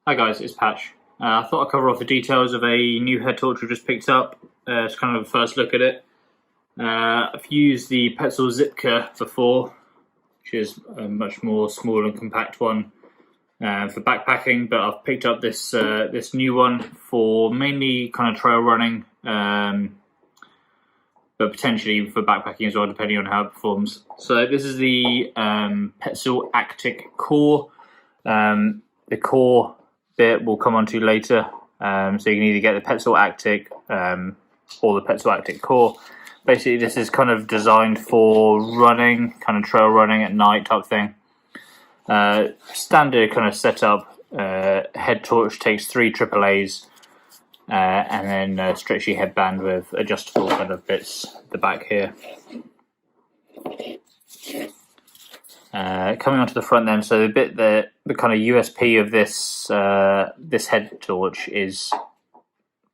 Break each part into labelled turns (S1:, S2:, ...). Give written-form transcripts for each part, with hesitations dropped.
S1: Hi guys, it's Patch. I thought I'd cover off the details of a new head torch we've just picked up. It's kind of a first look at it. I've used the Petzl Zipka before, which is a much more small and compact one for backpacking, but I've picked up this this new one for mainly kind of trail running, but potentially for backpacking as well, depending on how it performs. So this is the Petzl Actik core. The core bit we'll come on to later. So you can either get the Petzl Actik or the Petzl Actik core. Basically, this is kind of designed for running, kind of trail running at night type thing. Standard kind of setup. Head torch takes 3 AAAs, and then a stretchy headband with adjustable kind of bits at the back here. Coming onto the front then, so the bit the kind of USP of this this head torch is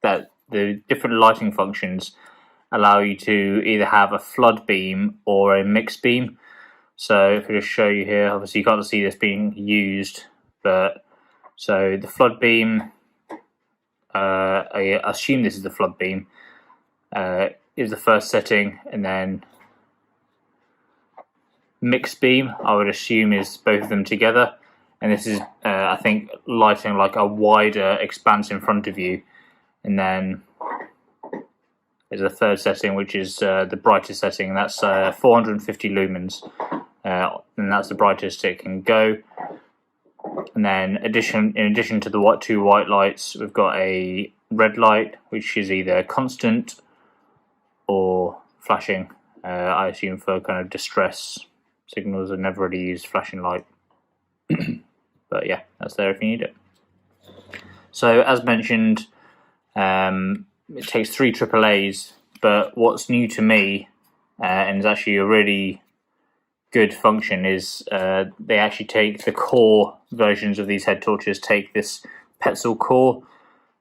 S1: that the different lighting functions allow you to either have a flood beam or a mixed beam. So if I just show you here, obviously you can't see this being used, but so the flood beam, I assume this is the flood beam, is the first setting, and then mixed beam I would assume is both of them together, and this is I think lighting like a wider expanse in front of you, and then there's a third setting which is the brightest setting, and that's 450 lumens, and that's the brightest it can go. And then in addition to the two white lights, we've got a red light which is either constant or flashing, I assume for kind of distress signals. I've never really used flashing light, but yeah, that's there if you need it. So as mentioned, it takes 3 AAAs, but what's new to me, and is actually a really good function, is they actually take the core versions of these head torches, take this Petzl core.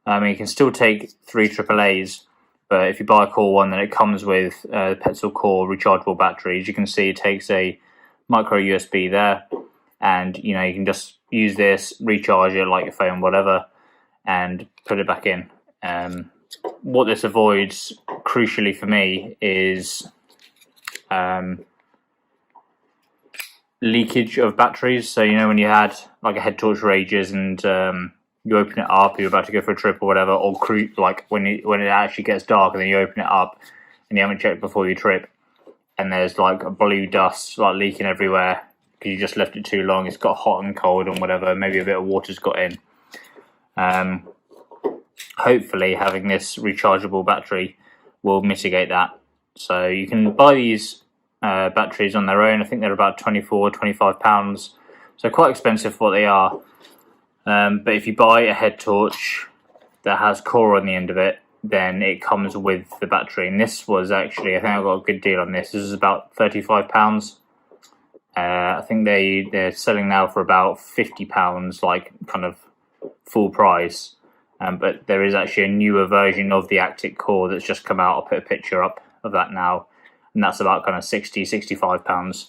S1: You can still take 3 AAAs, but if you buy a core one, then it comes with the Petzl core rechargeable battery. As you can see, it takes a micro USB there, and you can just use this, recharge it like your phone, whatever, and put it back in. What this avoids, crucially for me, is leakage of batteries. So when you had like a head torch rages and you open it up, you're about to go for a trip or whatever, or like when it actually gets dark and then you open it up and you haven't checked before you trip, and there's like a blue dust like leaking everywhere because you just left it too long. It's got hot and cold and whatever. Maybe a bit of water's got in. Hopefully, having this rechargeable battery will mitigate that. So you can buy these batteries on their own. I think they're about £24–25, so quite expensive for what they are. But if you buy a head torch that has core on the end of it, then it comes with the battery. And this was actually, I think I got a good deal on this. This is about £35. I think they're selling now for about £50, like kind of full price. But there is actually a newer version of the Actik core that's just come out. I'll put a picture up of that now, and that's about kind of £60–65.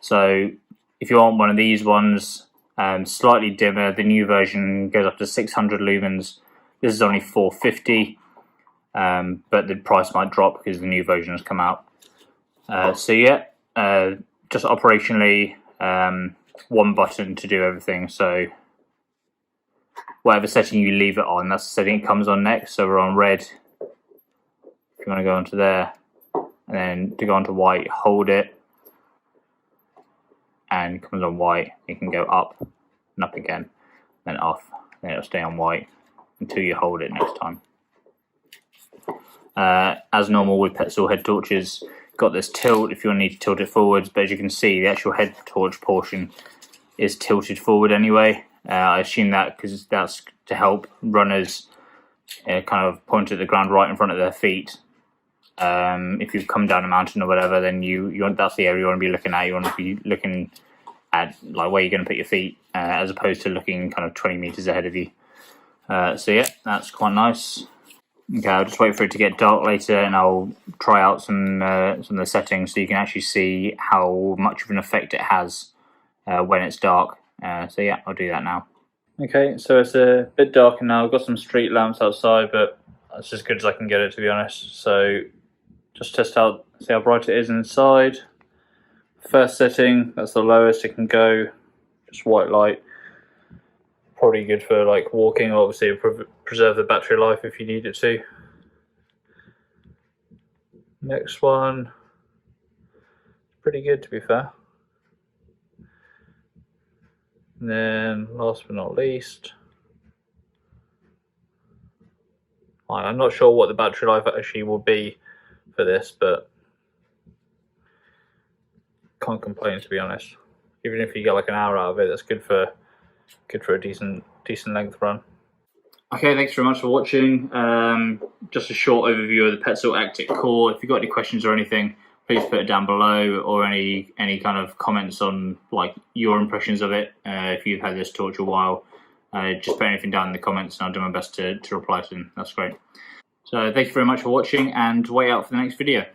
S1: So if you want one of these ones, slightly dimmer, the new version goes up to 600 lumens. This is only 450, but the price might drop because the new version has come out. So yeah, just operationally, one button to do everything. So whatever setting you leave it on, that's the setting it comes on next. So we're on red. If you want to go onto there, and then to go onto white, hold it, and it comes on white. You can go up and up again, then off, then it'll stay on white until you hold it next time. As normal with Petzl head torches, got this tilt if you need to tilt it forwards, but as you can see, the actual head torch portion is tilted forward anyway. I assume that because that's to help runners kind of point at the ground right in front of their feet. If you come down a mountain or whatever, then that's the area you want to be looking at. You want to be looking at like where you're going to put your feet, as opposed to looking kind of 20 meters ahead of you. So yeah, that's quite nice. Okay, I'll just wait for it to get dark later, and I'll try out some of the settings so you can actually see how much of an effect it has when it's dark. So yeah, I'll do that now. Okay, so it's a bit darker now. I've got some street lamps outside, but that's as good as I can get it, to be honest. So just test out, see how bright it is inside. First setting, that's the lowest it can go, just white light. Probably good for like walking. Obviously, it'll preserve the battery life if you need it to. Next one, pretty good to be fair. And then last but not least, I'm not sure what the battery life actually will be for this, but can't complain, to be honest. Even if you get like an hour out of it, that's good for a decent length run. Okay, thanks very much for watching. Just a short overview of the Petzl Actik core. If you've got any questions or anything, please put it down below, or any kind of comments on like your impressions of it. If you've had this torch a while, just put anything down in the comments and I'll do my best to reply to them. That's great. So thank you very much for watching, and wait out for the next video.